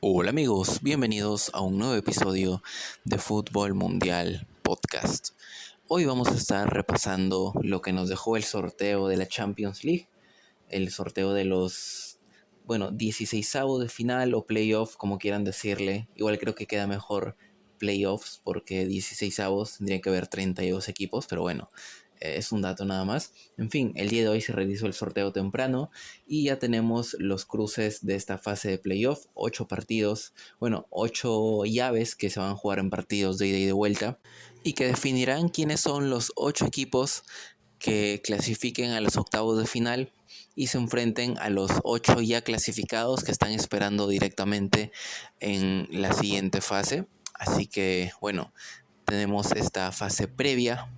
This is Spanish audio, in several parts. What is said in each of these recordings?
Hola amigos, bienvenidos a un nuevo episodio de Fútbol Mundial Podcast. Hoy vamos a estar repasando lo que nos dejó el sorteo de la Champions League, el sorteo de los, 16avos de final o playoff, como quieran decirle. Igual creo que queda mejor playoffs porque 16avos tendría que haber 32 equipos, pero bueno, es un dato nada más. En fin, el día de hoy se realizó el sorteo temprano y ya tenemos los cruces de esta fase de playoff, 8 partidos, 8 llaves que se van a jugar en partidos de ida y de vuelta y que definirán quiénes son los 8 equipos que clasifiquen a los octavos de final y se enfrenten a los 8 ya clasificados que están esperando directamente en la siguiente fase. Así que tenemos esta fase previa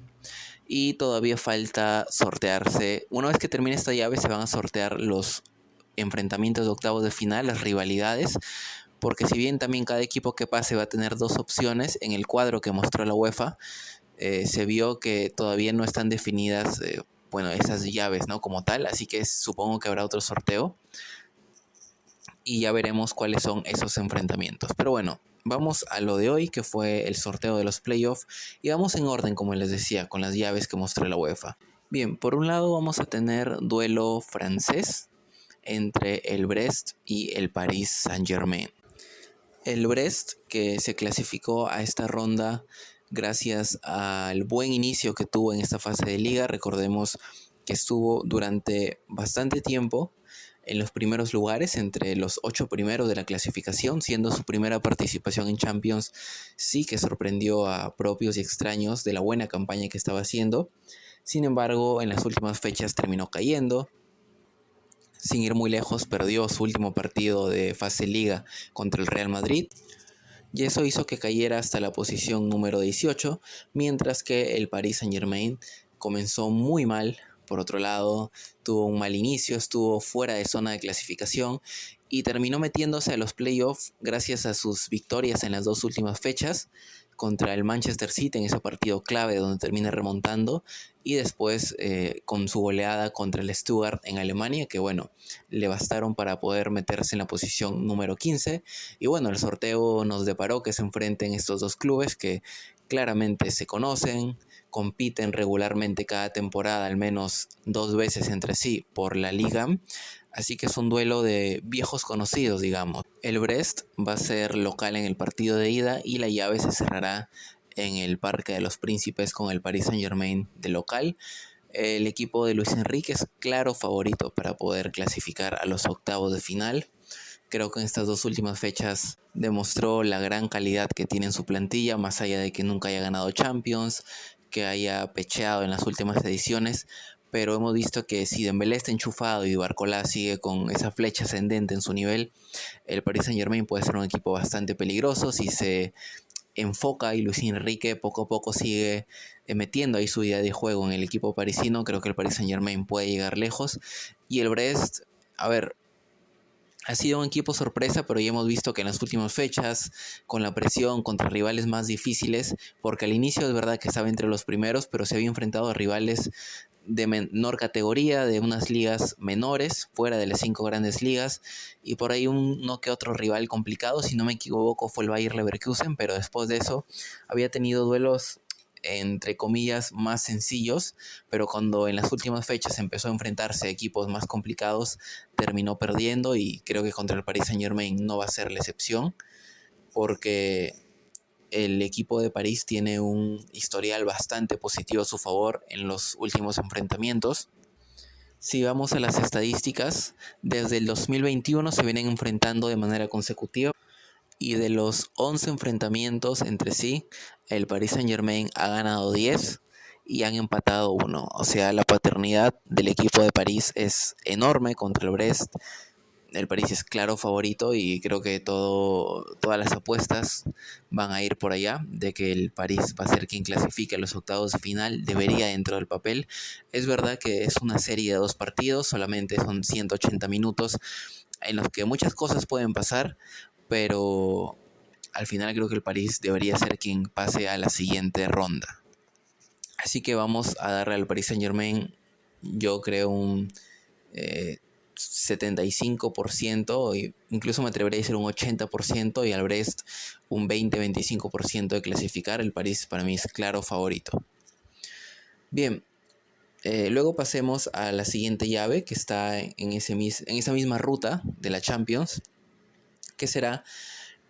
y todavía falta sortearse. Una vez que termine esta llave se van a sortear los enfrentamientos de octavos de final, las rivalidades, porque si bien también cada equipo que pase va a tener dos opciones, en el cuadro que mostró la UEFA se vio que todavía no están definidas esas llaves, ¿no? Como tal, así que supongo que habrá otro sorteo y ya veremos cuáles son esos enfrentamientos. Pero bueno, vamos a lo de hoy, que fue el sorteo de los playoffs, y vamos en orden, como les decía, con las llaves que mostró la UEFA. Bien, por un lado vamos a tener duelo francés entre el Brest y el Paris Saint-Germain. El Brest, que se clasificó a esta ronda gracias al buen inicio que tuvo en esta fase de liga. Recordemos que estuvo durante bastante tiempo en los primeros lugares, entre los 8 primeros de la clasificación, siendo su primera participación en Champions. Sí que sorprendió a propios y extraños de la buena campaña que estaba haciendo. Sin embargo, en las últimas fechas terminó cayendo. Sin ir muy lejos, perdió su último partido de fase liga contra el Real Madrid, y eso hizo que cayera hasta la posición número 18, mientras que el Paris Saint-Germain comenzó muy mal. Por otro lado, tuvo un mal inicio, estuvo fuera de zona de clasificación y terminó metiéndose a los playoffs gracias a sus victorias en las dos últimas fechas contra el Manchester City en ese partido clave donde termina remontando, y después con su goleada contra el Stuttgart en Alemania, que le bastaron para poder meterse en la posición número 15. Y el sorteo nos deparó que se enfrenten estos dos clubes que claramente se conocen, compiten regularmente cada temporada al menos 2 veces entre sí por la liga. Así que es un duelo de viejos conocidos, digamos. El Brest va a ser local en el partido de ida y la llave se cerrará en el Parque de los Príncipes con el Paris Saint-Germain de local. El equipo de Luis Enrique es claro favorito para poder clasificar a los octavos de final. Creo que en estas dos últimas fechas demostró la gran calidad que tiene en su plantilla, más allá de que nunca haya ganado Champions, que haya pecheado en las últimas ediciones. Pero hemos visto que si Dembélé está enchufado y Barcola sigue con esa flecha ascendente en su nivel, el Paris Saint-Germain puede ser un equipo bastante peligroso si se enfoca y Luis Enrique poco a poco sigue metiendo ahí su idea de juego en el equipo parisino. Creo que el Paris Saint-Germain puede llegar lejos. Y el Brest, ha sido un equipo sorpresa, pero ya hemos visto que en las últimas fechas, con la presión contra rivales más difíciles, porque al inicio es verdad que estaba entre los primeros, pero se había enfrentado a rivales de menor categoría, de unas ligas menores, fuera de las 5 grandes ligas, y por ahí uno que otro rival complicado, si no me equivoco fue el Bayer Leverkusen, pero después de eso había tenido duelos entre comillas más sencillos, pero cuando en las últimas fechas empezó a enfrentarse a equipos más complicados, terminó perdiendo, y creo que contra el Paris Saint-Germain no va a ser la excepción, porque el equipo de París tiene un historial bastante positivo a su favor en los últimos enfrentamientos. Si vamos a las estadísticas, desde el 2021 se vienen enfrentando de manera consecutiva, y de los 11 enfrentamientos entre sí, el Paris Saint-Germain ha ganado 10 y han empatado 1. O sea, la paternidad del equipo de París es enorme contra el Brest. El París es claro favorito y creo que todas las apuestas van a ir por allá, de que el París va a ser quien clasifique a los octavos de final. Debería dentro del papel. Es verdad que es una serie de 2 partidos, solamente son 180 minutos en los que muchas cosas pueden pasar, pero al final creo que el París debería ser quien pase a la siguiente ronda. Así que vamos a darle al Paris Saint-Germain, yo creo, un 75%, incluso me atrevería a decir un 80%, y al Brest un 20-25% de clasificar. El París para mí es claro favorito. Bien, luego pasemos a la siguiente llave que está en esa misma ruta de la Champions, que será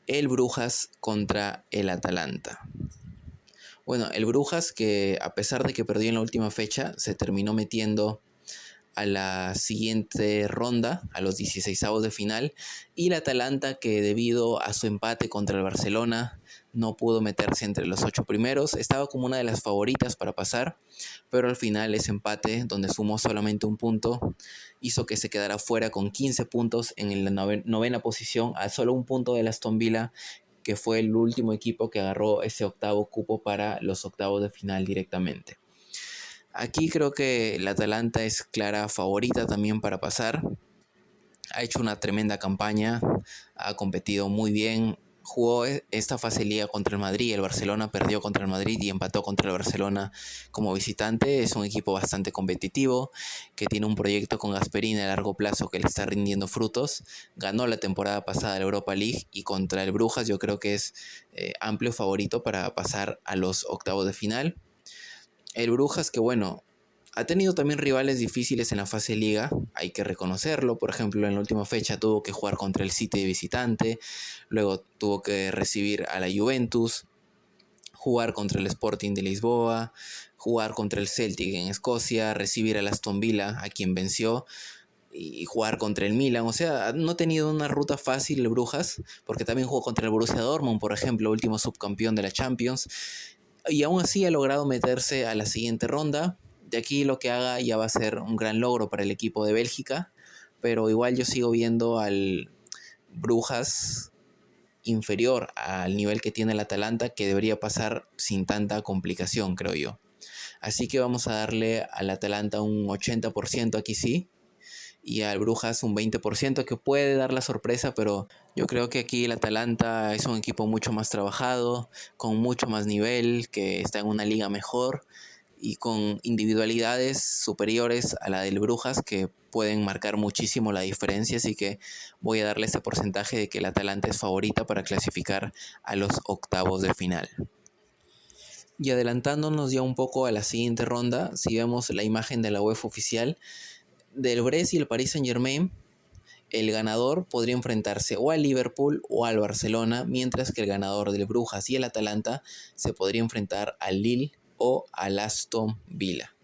el Brujas contra el Atalanta. Bueno, el Brujas, que a pesar de que perdió en la última fecha, se terminó metiendo a la siguiente ronda, a los 16avos de final, y la Atalanta, que debido a su empate contra el Barcelona no pudo meterse entre los 8 primeros, estaba como una de las favoritas para pasar, pero al final ese empate, donde sumó solamente un punto, hizo que se quedara fuera con 15 puntos en la novena posición, a solo un punto del Aston Villa, que fue el último equipo que agarró ese octavo cupo para los octavos de final directamente. Aquí creo que la Atalanta es clara favorita también para pasar. Ha hecho una tremenda campaña, ha competido muy bien. Jugó esta fase de liga contra el Madrid. El Barcelona perdió contra el Madrid y empató contra el Barcelona como visitante. Es un equipo bastante competitivo, que tiene un proyecto con Gasperini a largo plazo que le está rindiendo frutos. Ganó la temporada pasada la Europa League, y contra el Brujas yo creo que es amplio favorito para pasar a los octavos de final. El Brujas, que bueno, ha tenido también rivales difíciles en la fase de liga, hay que reconocerlo. Por ejemplo, en la última fecha tuvo que jugar contra el City de visitante, luego tuvo que recibir a la Juventus, jugar contra el Sporting de Lisboa, jugar contra el Celtic en Escocia, recibir al Aston Villa, a quien venció, y jugar contra el Milan. O sea, no ha tenido una ruta fácil el Brujas, porque también jugó contra el Borussia Dortmund, por ejemplo, último subcampeón de la Champions, y aún así ha logrado meterse a la siguiente ronda. De aquí lo que haga ya va a ser un gran logro para el equipo de Bélgica, pero igual yo sigo viendo al Brujas inferior al nivel que tiene el Atalanta, que debería pasar sin tanta complicación, creo yo. Así que vamos a darle al Atalanta un 80% aquí sí, y al Brujas un 20%, que puede dar la sorpresa, pero yo creo que aquí el Atalanta es un equipo mucho más trabajado, con mucho más nivel, que está en una liga mejor y con individualidades superiores a la del Brujas, que pueden marcar muchísimo la diferencia. Así que voy a darle ese porcentaje de que el Atalanta es favorita para clasificar a los octavos de final. Y adelantándonos ya un poco a la siguiente ronda, si vemos la imagen de la UEFA oficial, del Brest y el Paris Saint-Germain, el ganador podría enfrentarse o al Liverpool o al Barcelona, mientras que el ganador del Brujas y el Atalanta se podría enfrentar al Lille o al Aston Villa.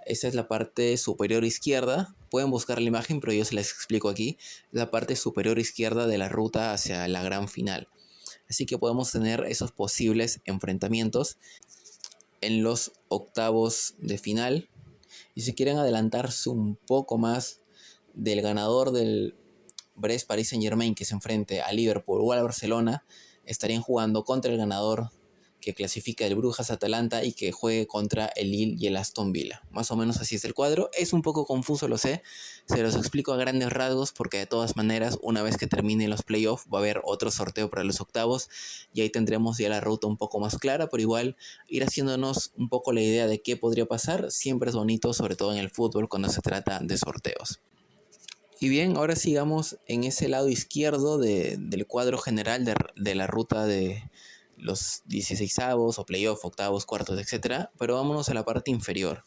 Esa es la parte superior izquierda. Pueden buscar la imagen, pero yo se las explico aquí. Es la parte superior izquierda de la ruta hacia la gran final. Así que podemos tener esos posibles enfrentamientos en los octavos de final. Y si quieren adelantarse un poco más del ganador del Brest Paris Saint-Germain, que se enfrente a Liverpool o al Barcelona, estarían jugando contra el ganador que clasifica el Brujas Atalanta y que juegue contra el Lille y el Aston Villa. Más o menos así es el cuadro. Es un poco confuso, lo sé. Se los explico a grandes rasgos, porque de todas maneras, una vez que terminen los playoffs, va a haber otro sorteo para los octavos y ahí tendremos ya la ruta un poco más clara, pero igual ir haciéndonos un poco la idea de qué podría pasar siempre es bonito, sobre todo en el fútbol cuando se trata de sorteos. Y bien, ahora sigamos en ese lado izquierdo del cuadro general de la ruta de los 16avos o playoff, octavos, cuartos, etc. Pero vámonos a la parte inferior,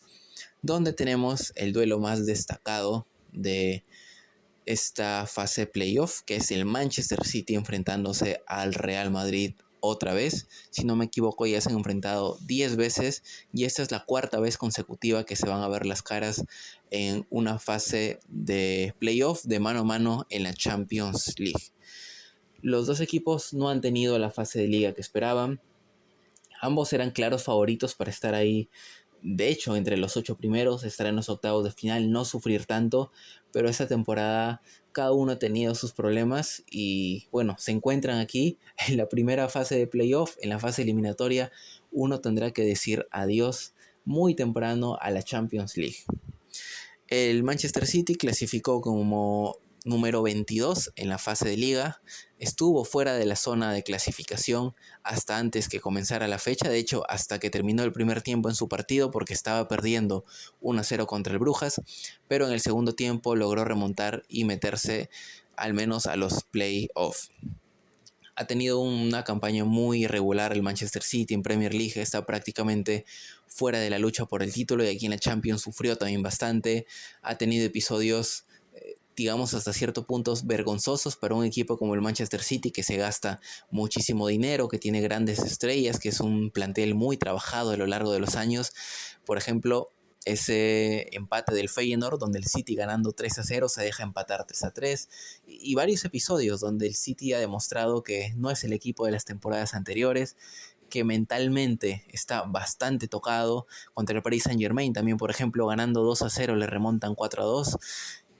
donde tenemos el duelo más destacado de esta fase playoff, que es el Manchester City enfrentándose al Real Madrid otra vez. Si no me equivoco, ya se han enfrentado 10 veces y esta es la cuarta vez consecutiva que se van a ver las caras en una fase de playoff de mano a mano en la Champions League. Los dos equipos no han tenido la fase de liga que esperaban. Ambos eran claros favoritos para estar ahí, de hecho, entre los 8 primeros, estar en los octavos de final, no sufrir tanto, pero esta temporada cada uno ha tenido sus problemas y bueno, se encuentran aquí en la primera fase de playoff. En la fase eliminatoria uno tendrá que decir adiós muy temprano a la Champions League. El Manchester City clasificó como número 22 en la fase de liga. Estuvo fuera de la zona de clasificación hasta antes que comenzara la fecha, de hecho hasta que terminó el primer tiempo en su partido porque estaba perdiendo 1-0 contra el Brujas, pero en el segundo tiempo logró remontar y meterse al menos a los playoffs. Ha tenido una campaña muy irregular el Manchester City en Premier League, está prácticamente fuera de la lucha por el título y aquí en la Champions sufrió también bastante. Ha tenido episodios, digamos hasta ciertos puntos vergonzosos para un equipo como el Manchester City, que se gasta muchísimo dinero, que tiene grandes estrellas, que es un plantel muy trabajado a lo largo de los años. Por ejemplo, ese empate del Feyenoord donde el City ganando 3-0 se deja empatar 3-3 y varios episodios donde el City ha demostrado que no es el equipo de las temporadas anteriores, que mentalmente está bastante tocado. Contra el Paris Saint-Germain también, por ejemplo, ganando 2-0 le remontan 4-2.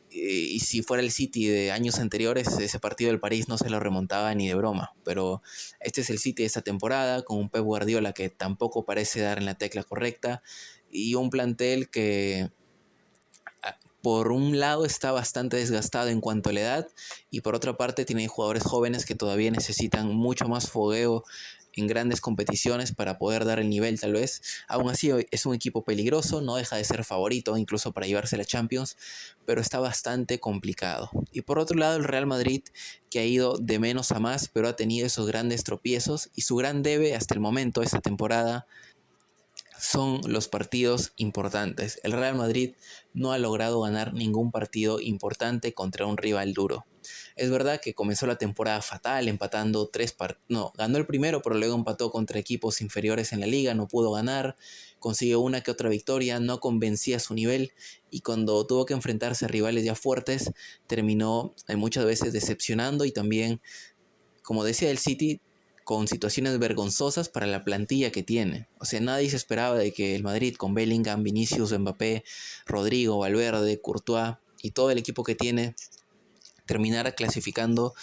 Y si fuera el City de años anteriores, ese partido del París no se lo remontaba ni de broma. Pero este es el City de esta temporada, con un Pep Guardiola que tampoco parece dar en la tecla correcta, y un plantel que por un lado está bastante desgastado en cuanto a la edad, y por otra parte tiene jugadores jóvenes que todavía necesitan mucho más fogueo en grandes competiciones para poder dar el nivel tal vez. Aún así es un equipo peligroso, no deja de ser favorito incluso para llevarse la Champions, pero está bastante complicado. Y por otro lado el Real Madrid, que ha ido de menos a más, pero ha tenido esos grandes tropiezos, y su gran debe hasta el momento esta temporada son los partidos importantes. El Real Madrid no ha logrado ganar ningún partido importante contra un rival duro. Es verdad que comenzó la temporada fatal, empatando ganó el primero, pero luego empató contra equipos inferiores en la liga, no pudo ganar, consiguió una que otra victoria, no convencía a su nivel, y cuando tuvo que enfrentarse a rivales ya fuertes, terminó muchas veces decepcionando, y también, como decía el City, con situaciones vergonzosas para la plantilla que tiene. O sea, nadie se esperaba de que el Madrid con Bellingham, Vinicius, Mbappé, Rodrigo, Valverde, Courtois y todo el equipo que tiene terminara clasificando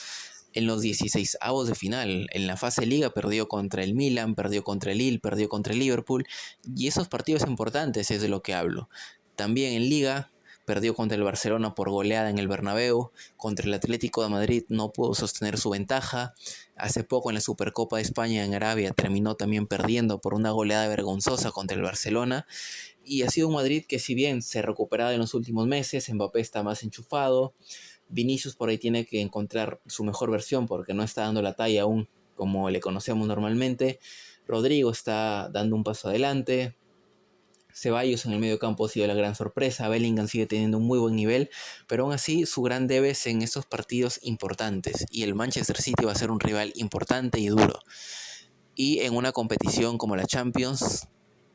en los 16avos de final. En la fase de liga perdió contra el Milan, perdió contra el Lille, perdió contra el Liverpool, y esos partidos importantes es de lo que hablo. También en liga perdió contra el Barcelona por goleada en el Bernabéu, contra el Atlético de Madrid no pudo sostener su ventaja. Hace poco en la Supercopa de España en Arabia terminó también perdiendo por una goleada vergonzosa contra el Barcelona. Y ha sido un Madrid que, si bien se ha recuperado en los últimos meses, Mbappé está más enchufado, Vinicius por ahí tiene que encontrar su mejor versión porque no está dando la talla aún como le conocemos normalmente. Rodrigo está dando un paso adelante. Ceballos en el medio campo ha sido la gran sorpresa. Bellingham sigue teniendo un muy buen nivel, pero aún así su gran debe es en estos partidos importantes, y el Manchester City va a ser un rival importante y duro. Y en una competición como la Champions,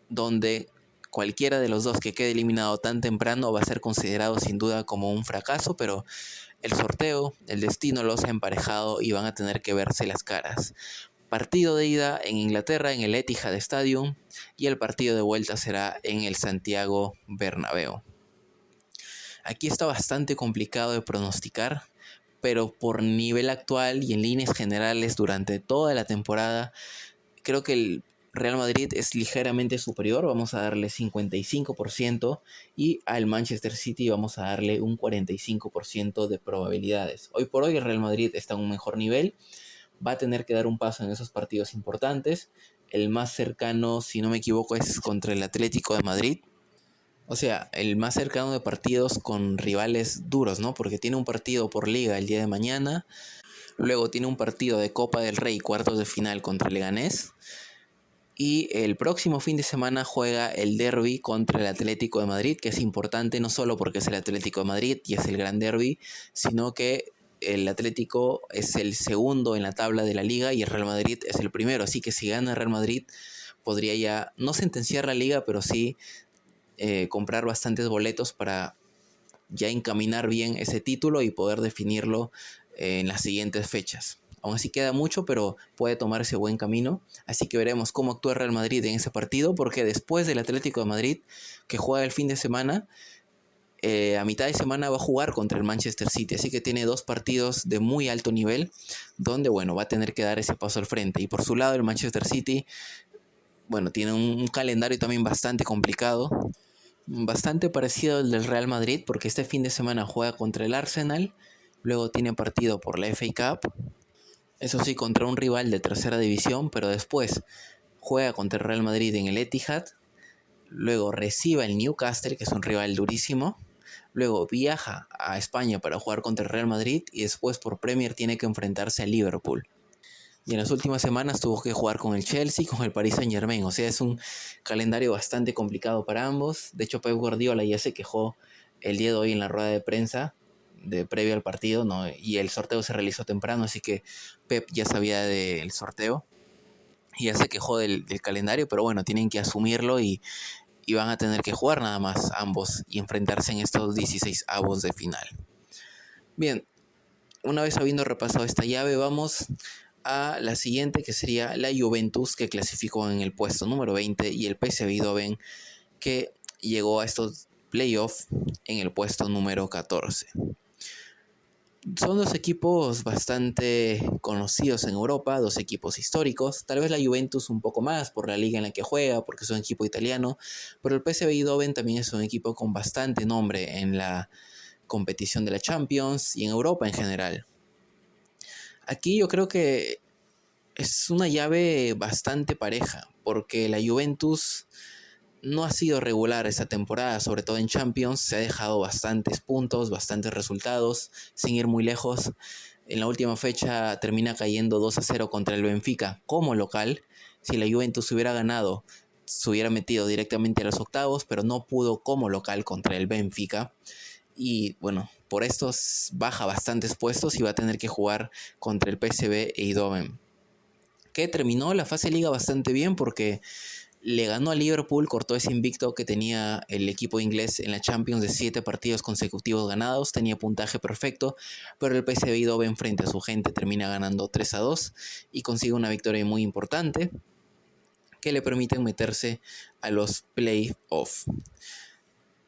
donde cualquiera de los dos que quede eliminado tan temprano va a ser considerado sin duda como un fracaso, pero el sorteo, el destino los ha emparejado y van a tener que verse las caras. Partido de ida en Inglaterra en el Etihad Stadium, y el partido de vuelta será en el Santiago Bernabéu. Aquí está bastante complicado de pronosticar, pero por nivel actual y en líneas generales durante toda la temporada, creo que el Real Madrid es ligeramente superior, vamos a darle 55%, y al Manchester City vamos a darle un 45% de probabilidades. Hoy por hoy el Real Madrid está en un mejor nivel, va a tener que dar un paso en esos partidos importantes. El más cercano, si no me equivoco, es contra el Atlético de Madrid. O sea, el más cercano de partidos con rivales duros, ¿no? Porque tiene un partido por liga el día de mañana, luego tiene un partido de Copa del Rey, cuartos de final contra el Leganés, y el próximo fin de semana juega el derbi contra el Atlético de Madrid, que es importante no solo porque es el Atlético de Madrid y es el gran derbi, sino que el Atlético es el segundo en la tabla de la liga y el Real Madrid es el primero. Así que si gana el Real Madrid podría ya no sentenciar la liga, pero sí comprar bastantes boletos para ya encaminar bien ese título y poder definirlo en las siguientes fechas. Aún así queda mucho, pero puede tomar ese buen camino. Así que veremos cómo actúa el Real Madrid en ese partido, porque después del Atlético de Madrid, que juega el fin de semana, a mitad de semana va a jugar contra el Manchester City. Así que tiene dos partidos de muy alto nivel, donde bueno, va a tener que dar ese paso al frente. Y por su lado el Manchester City, bueno, tiene un calendario también bastante complicado, bastante parecido al del Real Madrid, porque este fin de semana juega contra el Arsenal, luego tiene partido por la FA Cup, eso sí, contra un rival de tercera división, pero después juega contra el Real Madrid en el Etihad, luego recibe el Newcastle, que es un rival durísimo, luego viaja a España para jugar contra el Real Madrid y después por Premier tiene que enfrentarse al Liverpool. Y en las últimas semanas tuvo que jugar con el Chelsea y con el Paris Saint-Germain. O sea, es un calendario bastante complicado para ambos. De hecho, Pep Guardiola ya se quejó el día de hoy en la rueda de prensa previo al partido, ¿no? Y el sorteo se realizó temprano, así que Pep ya sabía del sorteo y ya se quejó del calendario, pero bueno, tienen que asumirlo y van a tener que jugar nada más ambos y enfrentarse en estos 16 avos de final. Bien, una vez habiendo repasado esta llave, vamos a la siguiente, que sería la Juventus, que clasificó en el puesto número 20, y el PSV Eindhoven, que llegó a estos playoffs en el puesto número 14. Son dos equipos bastante conocidos en Europa, dos equipos históricos. Tal vez la Juventus un poco más por la liga en la que juega, porque es un equipo italiano, pero el PSV Eindhoven también es un equipo con bastante nombre en la competición de la Champions y en Europa en general. Aquí yo creo que es una llave bastante pareja, porque la Juventus no ha sido regular esta temporada, sobre todo en Champions. Se ha dejado bastantes puntos, bastantes resultados, sin ir muy lejos. En la última fecha termina cayendo 2-0 contra el Benfica como local. Si la Juventus hubiera ganado, se hubiera metido directamente a los octavos, pero no pudo como local contra el Benfica. Y bueno, por esto baja bastantes puestos y va a tener que jugar contra el PSV Eindhoven, que terminó la fase de liga bastante bien porque le ganó a Liverpool, cortó ese invicto que tenía el equipo inglés en la Champions de 7 partidos consecutivos ganados, tenía puntaje perfecto, pero el PSV Eindhoven frente a su gente termina ganando 3-2 y consigue una victoria muy importante que le permiten meterse a los playoffs.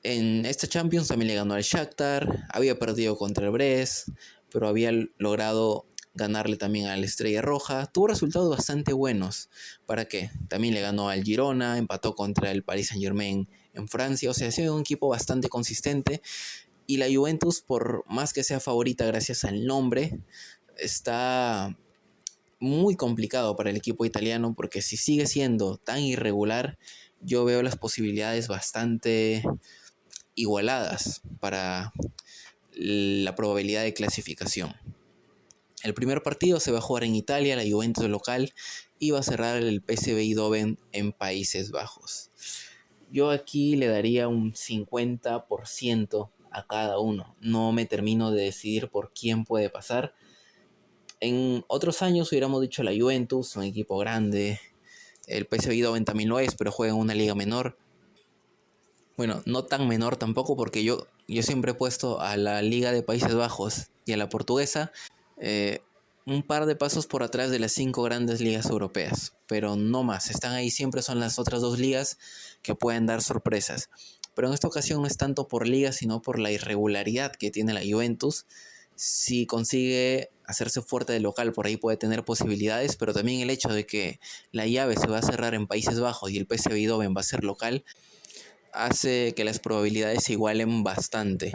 En esta Champions también le ganó al Shakhtar, había perdido contra el Brest, pero había logrado ganarle también a la Estrella Roja. Tuvo resultados bastante buenos. ¿Para qué? También le ganó al Girona, empató contra el Paris Saint-Germain en Francia. O sea, ha sido un equipo bastante consistente. Y la Juventus, por más que sea favorita gracias al nombre, está muy complicado para el equipo italiano, porque si sigue siendo tan irregular, yo veo las posibilidades bastante igualadas para la probabilidad de clasificación. El primer partido se va a jugar en Italia, la Juventus local, y va a cerrar el PSV Eindhoven en Países Bajos. Yo aquí le daría un 50% a cada uno. No me termino de decidir por quién puede pasar. En otros años hubiéramos dicho la Juventus, un equipo grande. El PSV Eindhoven también lo es, pero juega en una liga menor. Bueno, no tan menor tampoco, porque yo siempre he puesto a la Liga de Países Bajos y a la portuguesa un par de pasos por atrás de las 5 grandes ligas europeas, pero no más. Están ahí, siempre son las otras 2 ligas que pueden dar sorpresas. Pero en esta ocasión no es tanto por liga, sino por la irregularidad que tiene la Juventus. Si consigue hacerse fuerte de local, por ahí puede tener posibilidades, pero también el hecho de que la llave se va a cerrar en Países Bajos y el PSV Eindhoven va a ser local, hace que las probabilidades se igualen bastante,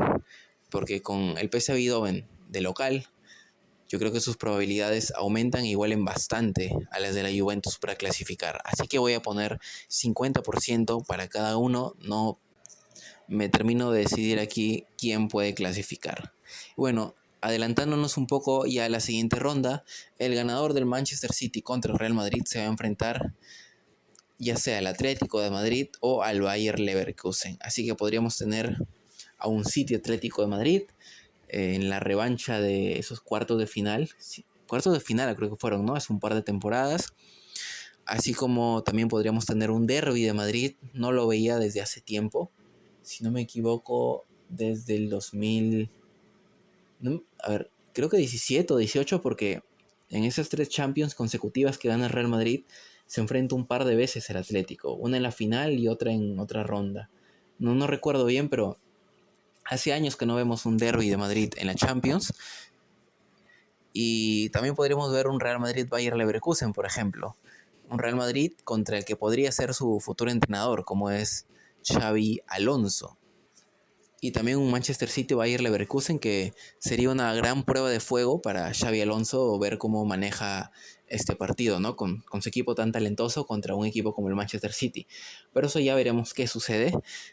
porque con el PSV Eindhoven de local, yo creo que sus probabilidades aumentan e igualen bastante a las de la Juventus para clasificar. Así que voy a poner 50% para cada uno. No me termino de decidir aquí quién puede clasificar. Bueno, adelantándonos un poco ya a la siguiente ronda, el ganador del Manchester City contra el Real Madrid se va a enfrentar ya sea al Atlético de Madrid o al Bayer Leverkusen. Así que podríamos tener a un City Atlético de Madrid en la revancha de esos cuartos de final. Sí, cuartos de final creo que fueron, ¿no? Hace un par de temporadas. Así como también podríamos tener un derbi de Madrid. No lo veía desde hace tiempo. Si no me equivoco, desde el 2000... No, a ver, creo que 17 o 18, porque en esas 3 Champions consecutivas que gana el Real Madrid se enfrenta un par de veces el Atlético, una en la final y otra en otra ronda. No recuerdo bien, pero hace años que no vemos un derbi de Madrid en la Champions. Y también podríamos ver un Real Madrid-Bayer Leverkusen, por ejemplo. Un Real Madrid contra el que podría ser su futuro entrenador, como es Xabi Alonso. y también un Manchester City Bayer Leverkusen, que sería una gran prueba de fuego para Xabi Alonso ver cómo maneja este partido, ¿no? Con su equipo tan talentoso contra un equipo como el Manchester City. Pero eso ya veremos qué sucede.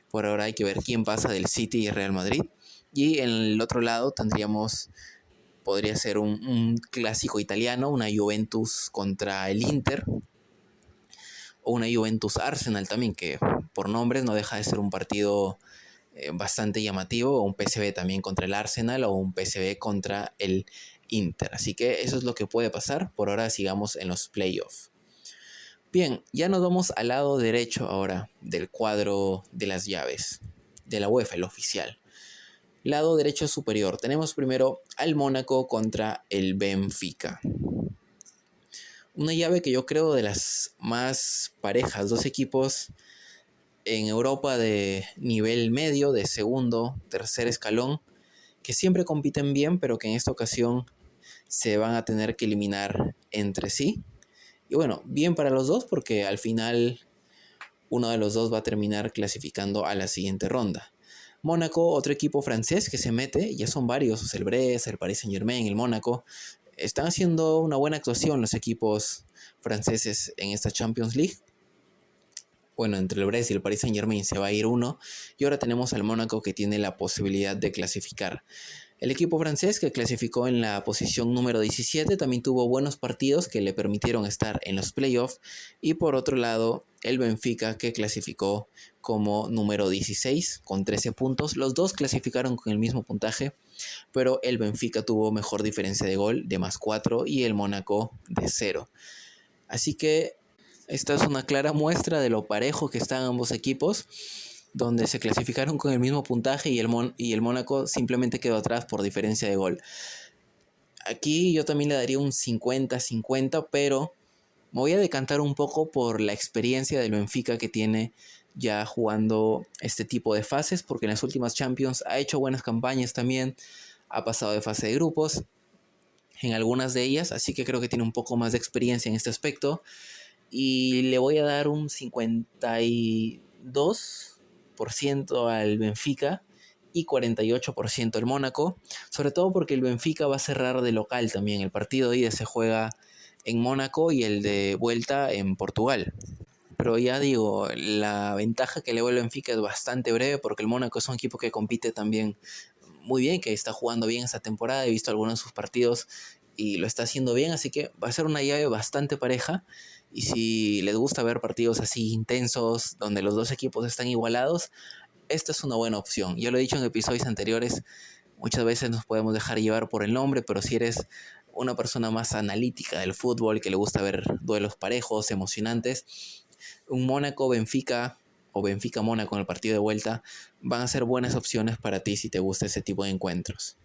Por ahora hay que ver quién pasa del City y Real Madrid. Y en el otro lado podría ser un clásico italiano, una Juventus contra el Inter, o una Juventus Arsenal también, que por nombres no deja de ser un partido bastante llamativo, o un PSV también contra el Arsenal, o un PSV contra el Inter. Así que eso es lo que puede pasar. Por ahora sigamos en los playoffs. Bien, ya nos vamos al lado derecho ahora del cuadro de las llaves de la UEFA, el oficial. Lado derecho superior, tenemos primero al Mónaco contra el Benfica. Una llave que yo creo de las más parejas, dos equipos en Europa de nivel medio, de segundo, tercer escalón, que siempre compiten bien, pero que en esta ocasión se van a tener que eliminar entre sí. Y bueno, bien para los dos porque al final uno de los dos va a terminar clasificando a la siguiente ronda. Mónaco, otro equipo francés que se mete, ya son varios, el Brest, el Paris Saint-Germain, el Mónaco. Están haciendo una buena actuación los equipos franceses en esta Champions League. Bueno, entre el Brest y el Paris Saint-Germain se va a ir uno. Y ahora tenemos al Mónaco que tiene la posibilidad de clasificar. El equipo francés, que clasificó en la posición número 17, también tuvo buenos partidos que le permitieron estar en los playoffs. Y por otro lado, el Benfica, que clasificó como número 16 con 13 puntos. Los dos clasificaron con el mismo puntaje, pero el Benfica tuvo mejor diferencia de gol de +4 y el Mónaco de 0. Así que esta es una clara muestra de lo parejo que están ambos equipos, donde se clasificaron con el mismo puntaje y el Mónaco simplemente quedó atrás por diferencia de gol. Aquí yo también le daría un 50-50, pero me voy a decantar un poco por la experiencia del Benfica que tiene ya jugando este tipo de fases, porque en las últimas Champions ha hecho buenas campañas también, ha pasado de fase de grupos en algunas de ellas, así que creo que tiene un poco más de experiencia en este aspecto. Y le voy a dar un 52% al Benfica y 48% al Mónaco, sobre todo porque el Benfica va a cerrar de local también. El partido de ida se juega en Mónaco y el de vuelta en Portugal. Pero ya digo, la ventaja que le doy al Benfica es bastante breve porque el Mónaco es un equipo que compite también muy bien, que está jugando bien esta temporada. He visto algunos de sus partidos y lo está haciendo bien, así que va a ser una llave bastante pareja. Y si les gusta ver partidos así intensos, donde los dos equipos están igualados, esta es una buena opción. Ya lo he dicho en episodios anteriores, muchas veces nos podemos dejar llevar por el nombre, pero si eres una persona más analítica del fútbol, que le gusta ver duelos parejos, emocionantes, un Mónaco-Benfica o Benfica-Mónaco en el partido de vuelta van a ser buenas opciones para ti si te gusta ese tipo de encuentros.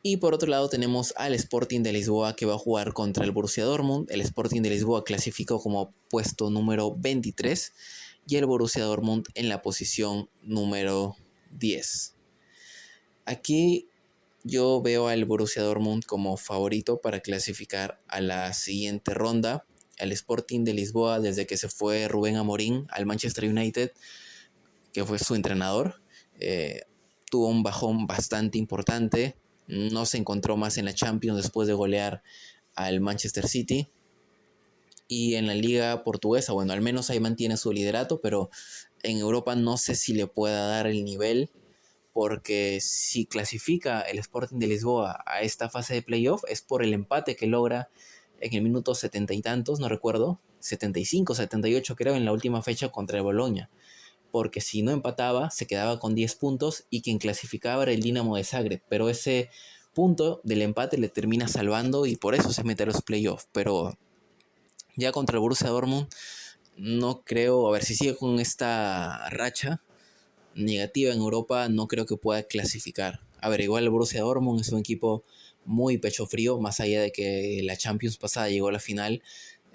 Y por otro lado tenemos al Sporting de Lisboa que va a jugar contra el Borussia Dortmund. El Sporting de Lisboa clasificó como puesto número 23 y el Borussia Dortmund en la posición número 10. Aquí yo veo al Borussia Dortmund como favorito para clasificar a la siguiente ronda. El Sporting de Lisboa, desde que se fue Rubén Amorim al Manchester United, que fue su entrenador, tuvo un bajón bastante importante. No se encontró más en la Champions después de golear al Manchester City. Y en la liga portuguesa, bueno, al menos ahí mantiene su liderato, pero en Europa no sé si le pueda dar el nivel, porque si clasifica el Sporting de Lisboa a esta fase de playoff es por el empate que logra en el minuto 70 y tantos, no recuerdo, 75, 78 creo, en la última fecha contra el Bologna. Porque si no empataba, se quedaba con 10 puntos y quien clasificaba era el Dinamo de Zagreb. Pero ese punto del empate le termina salvando y por eso se mete a los playoffs. Pero ya contra el Borussia Dortmund, no creo, a ver si sigue con esta racha negativa en Europa, no creo que pueda clasificar. A ver, igual el Borussia Dortmund es un equipo muy pecho frío, más allá de que la Champions pasada llegó a la final.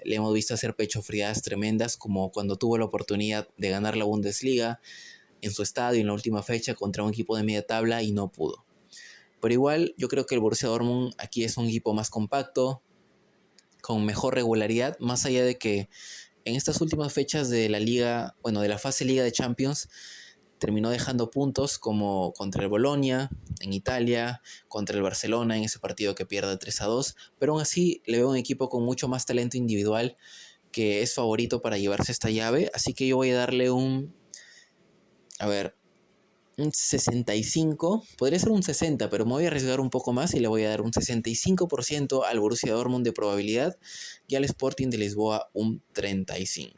Le hemos visto hacer pecho frías tremendas, como cuando tuvo la oportunidad de ganar la Bundesliga en su estadio en la última fecha contra un equipo de media tabla y no pudo. Pero igual yo creo que el Borussia Dortmund aquí es un equipo más compacto, con mejor regularidad, más allá de que en estas últimas fechas de la liga, bueno, de la fase Liga de Champions, terminó dejando puntos como contra el Bolonia en Italia, contra el Barcelona en ese partido que pierde 3-2, pero aún así le veo un equipo con mucho más talento individual que es favorito para llevarse esta llave, así que yo voy a darle un 65, podría ser un 60, pero me voy a arriesgar un poco más y le voy a dar un 65% al Borussia Dortmund de probabilidad y al Sporting de Lisboa un 35%.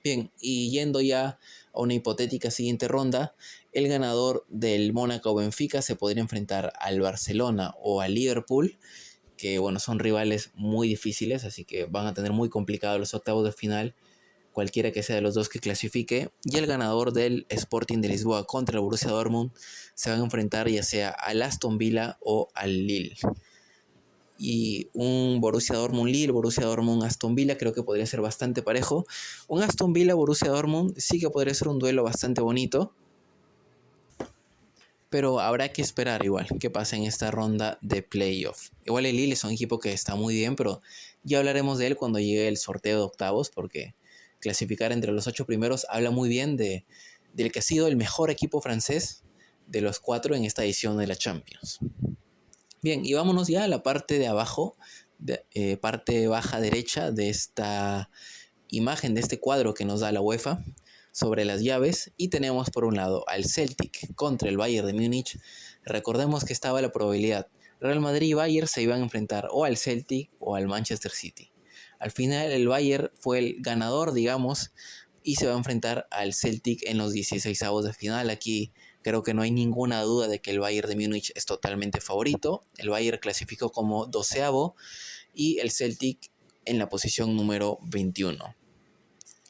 Bien, y yendo ya a una hipotética siguiente ronda, el ganador del Mónaco Benfica se podría enfrentar al Barcelona o al Liverpool, que bueno, son rivales muy difíciles, así que van a tener muy complicados los octavos de final, cualquiera que sea de los dos que clasifique, y el ganador del Sporting de Lisboa contra el Borussia Dortmund se van a enfrentar ya sea al Aston Villa o al Lille. Y un Borussia Dortmund Lille, Borussia Dortmund Aston Villa creo que podría ser bastante parejo. Un Aston Villa Borussia Dortmund sí que podría ser un duelo bastante bonito, pero habrá que esperar igual qué pasa en esta ronda de playoff. Igual el Lille es un equipo que está muy bien, pero ya hablaremos de él cuando llegue el sorteo de octavos, porque clasificar entre los 8 primeros habla muy bien del que ha sido el mejor equipo francés de los 4 en esta edición de la Champions. Bien, y vámonos ya a la parte de abajo, parte baja derecha de esta imagen, de este cuadro que nos da la UEFA sobre las llaves, y tenemos por un lado al Celtic contra el Bayern de Múnich. Recordemos que estaba la probabilidad Real Madrid y Bayern se iban a enfrentar o al Celtic o al Manchester City. Al final el Bayern fue el ganador, digamos, y se va a enfrentar al Celtic en los 16avos de final. Aquí creo que no hay ninguna duda de que el Bayern de Múnich es totalmente favorito. El Bayern clasificó como 12avo y el Celtic en la posición número 21.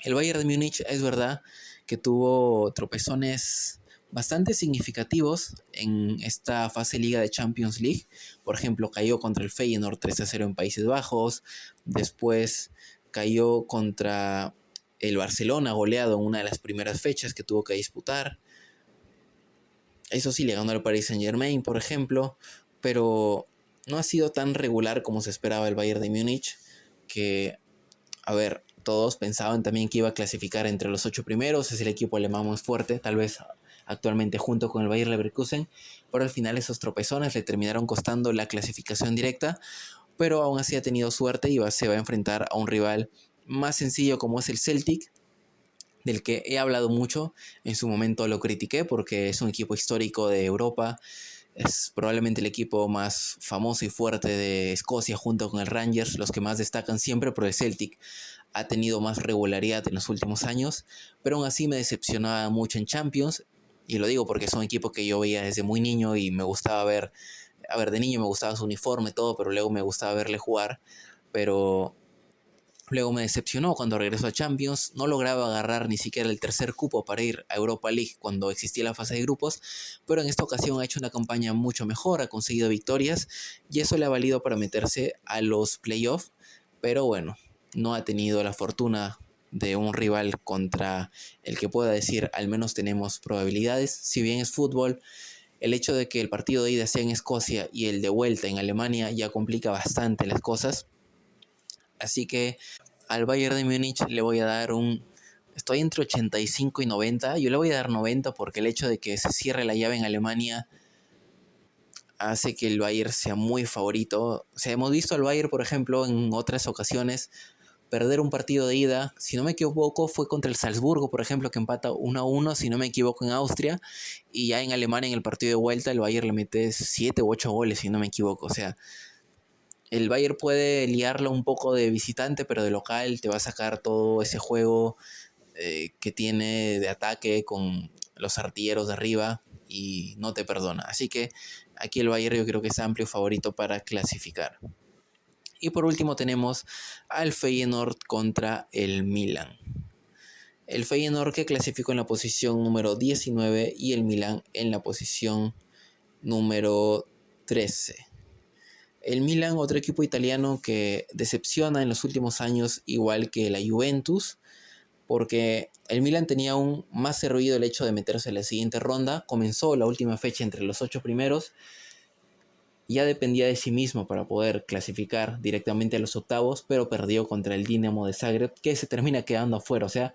El Bayern de Múnich es verdad que tuvo tropezones bastante significativos en esta fase liga de Champions League. Por ejemplo, cayó contra el Feyenoord 3-0 en Países Bajos. Después cayó contra el Barcelona goleado en una de las primeras fechas que tuvo que disputar. Eso sí, le ganó al Paris Saint-Germain, por ejemplo, pero no ha sido tan regular como se esperaba el Bayern de Múnich, que, todos pensaban también que iba a clasificar entre los 8 primeros, es el equipo alemán más fuerte, tal vez actualmente junto con el Bayer Leverkusen, pero al final esos tropezones le terminaron costando la clasificación directa, pero aún así ha tenido suerte y se va a enfrentar a un rival más sencillo como es el Celtic, del que he hablado mucho. En su momento lo critiqué porque es un equipo histórico de Europa, es probablemente el equipo más famoso y fuerte de Escocia junto con el Rangers, los que más destacan siempre, pero el Celtic ha tenido más regularidad en los últimos años, pero aún así me decepcionaba mucho en Champions, y lo digo porque es un equipo que yo veía desde muy niño y me gustaba ver, de niño me gustaba su uniforme, todo, pero luego me gustaba verle jugar, pero luego me decepcionó cuando regresó a Champions, no lograba agarrar ni siquiera el tercer cupo para ir a Europa League cuando existía la fase de grupos, pero en esta ocasión ha hecho una campaña mucho mejor, ha conseguido victorias y eso le ha valido para meterse a los playoffs, pero bueno, no ha tenido la fortuna de un rival contra el que pueda decir al menos tenemos probabilidades. Si bien es fútbol, el hecho de que el partido de ida sea en Escocia y el de vuelta en Alemania ya complica bastante las cosas. Así que al Bayern de Múnich le voy a dar estoy entre 85 y 90. Yo le voy a dar 90 porque el hecho de que se cierre la llave en Alemania hace que el Bayern sea muy favorito. O sea, hemos visto al Bayern, por ejemplo, en otras ocasiones perder un partido de ida. Si no me equivoco, fue contra el Salzburgo, por ejemplo, que empata 1-1, si no me equivoco, en Austria. Y ya en Alemania, en el partido de vuelta, el Bayern le mete 7 u 8 goles, si no me equivoco. O sea, el Bayern puede liarlo un poco de visitante, pero de local te va a sacar todo ese juego que tiene de ataque con los artilleros de arriba y no te perdona. Así que aquí el Bayern yo creo que es amplio favorito para clasificar. Y por último tenemos al Feyenoord contra el Milan. El Feyenoord que clasificó en la posición número 19 y el Milan en la posición número 13. El Milan, otro equipo italiano que decepciona en los últimos años, igual que la Juventus, porque el Milan tenía aún más cerruido el hecho de meterse en la siguiente ronda. Comenzó la última fecha entre los 8 primeros, ya dependía de sí mismo para poder clasificar directamente a los octavos, pero perdió contra el Dinamo de Zagreb, que se termina quedando afuera. O sea,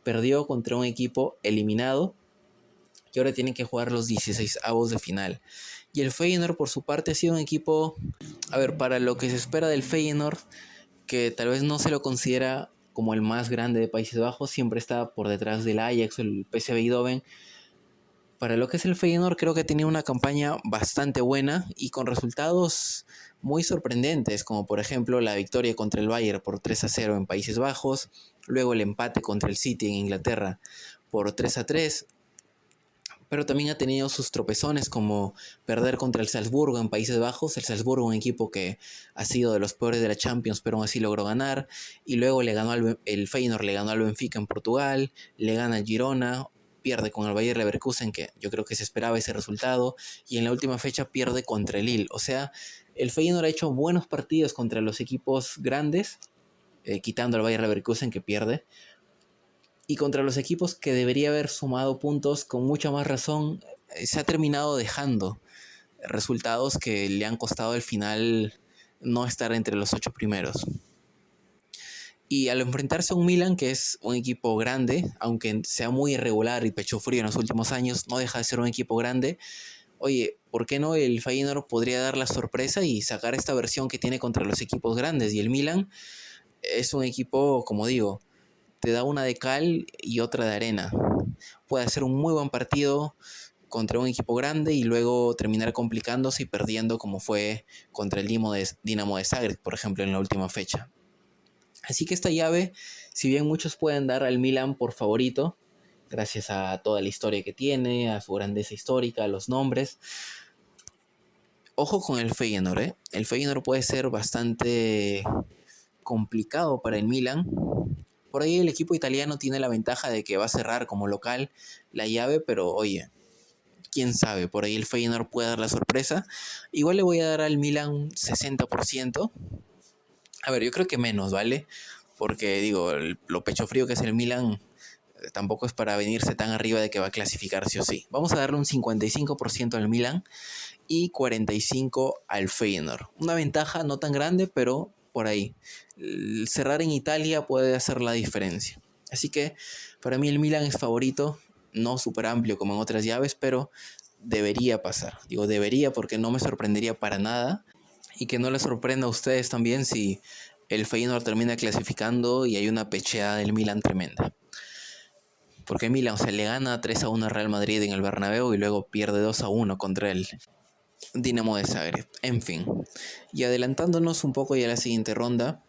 perdió contra un equipo eliminado y ahora tienen que jugar los 16avos de final. Y el Feyenoord por su parte ha sido un equipo, a ver, para lo que se espera del Feyenoord, que tal vez no se lo considera como el más grande de Países Bajos, siempre está por detrás del Ajax o el PSV Eindhoven. Para lo que es el Feyenoord, creo que ha tenido una campaña bastante buena y con resultados muy sorprendentes, como por ejemplo la victoria contra el Bayern por 3-0 en Países Bajos, luego el empate contra el City en Inglaterra por 3-3, pero también ha tenido sus tropezones como perder contra el Salzburgo en Países Bajos, el Salzburgo un equipo que ha sido de los peores de la Champions, pero aún así logró ganar, y luego el Feyenoord le ganó al Benfica en Portugal, le gana al Girona, pierde con el Bayer Leverkusen, que yo creo que se esperaba ese resultado, y en la última fecha pierde contra el Lille. O sea, el Feyenoord ha hecho buenos partidos contra los equipos grandes, quitando al Bayer Leverkusen que pierde, y contra los equipos que debería haber sumado puntos con mucha más razón, se ha terminado dejando resultados que le han costado al final no estar entre los 8 primeros. Y al enfrentarse a un Milan, que es un equipo grande, aunque sea muy irregular y pecho frío en los últimos años, no deja de ser un equipo grande. Oye, ¿por qué no el Feyenoord podría dar la sorpresa y sacar esta versión que tiene contra los equipos grandes? Y el Milan es un equipo, como digo, te da una de cal y otra de arena. Puede hacer un muy buen partido contra un equipo grande y luego terminar complicándose y perdiendo como fue contra el Dinamo de Zagreb, por ejemplo, en la última fecha. Así que esta llave, si bien muchos pueden dar al Milan por favorito, gracias a toda la historia que tiene, a su grandeza histórica, a los nombres, ojo con el Feyenoord, ¿eh? El Feyenoord puede ser bastante complicado para el Milan. Por ahí el equipo italiano tiene la ventaja de que va a cerrar como local la llave, pero oye, quién sabe, por ahí el Feyenoord puede dar la sorpresa. Igual le voy a dar al Milan un 60%. A ver, yo creo que menos, ¿vale? Porque digo, lo pecho frío que es el Milan tampoco es para venirse tan arriba de que va a clasificar sí o sí. Vamos a darle un 55% al Milan y 45% al Feyenoord. Una ventaja no tan grande, pero por ahí. Cerrar en Italia puede hacer la diferencia. Así que para mí el Milan es favorito, no súper amplio como en otras llaves, pero debería pasar. Digo debería porque no me sorprendería para nada. Y que no les sorprenda a ustedes también si el Feyenoord termina clasificando y hay una pecheada del Milan tremenda. Porque Milan, o sea, le gana 3-1 a Real Madrid en el Bernabéu y luego pierde 2-1 contra el Dinamo de Zagreb. En fin. Y adelantándonos un poco ya a la siguiente ronda,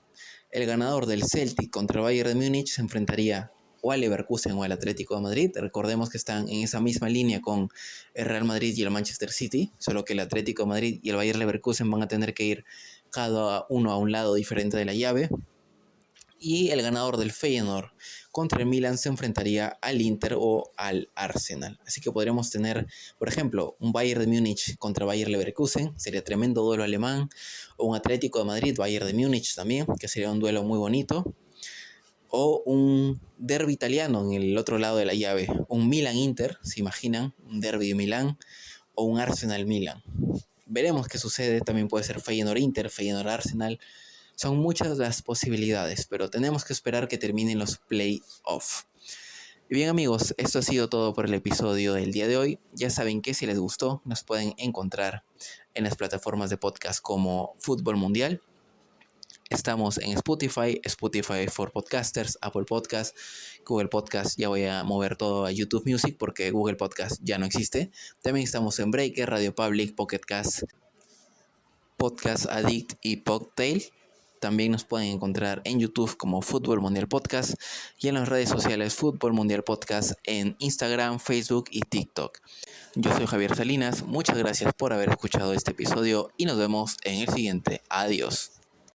el ganador del Celtic contra el Bayern de Múnich se enfrentaría o al Leverkusen o al Atlético de Madrid. Recordemos que están en esa misma línea con el Real Madrid y el Manchester City, solo que el Atlético de Madrid y el Bayern Leverkusen van a tener que ir cada uno a un lado diferente de la llave. Y el ganador del Feyenoord contra el Milan se enfrentaría al Inter o al Arsenal. Así que podríamos tener, por ejemplo, un Bayern de Múnich contra Bayern Leverkusen, sería tremendo duelo alemán, o un Atlético de Madrid, Bayern de Múnich también, que sería un duelo muy bonito, o un derbi italiano en el otro lado de la llave, un Milan-Inter, ¿se imaginan? Un derbi de Milán, o un Arsenal-Milan. Veremos qué sucede, también puede ser Feyenoord-Inter, Feyenoord-Arsenal. Son muchas las posibilidades, pero tenemos que esperar que terminen los play-off. Y bien amigos, esto ha sido todo por el episodio del día de hoy. Ya saben que si les gustó, nos pueden encontrar en las plataformas de podcast como Fútbol Mundial. Estamos en Spotify, Spotify for Podcasters, Apple Podcast, Google Podcast. Ya voy a mover todo a YouTube Music porque Google Podcast ya no existe. También estamos en Breaker, Radio Public, Pocket Cast, Podcast Addict y Podtail. También nos pueden encontrar en YouTube como Fútbol Mundial Podcast y en las redes sociales Fútbol Mundial Podcast en Instagram, Facebook y TikTok. Yo soy Javier Salinas, muchas gracias por haber escuchado este episodio y nos vemos en el siguiente. Adiós.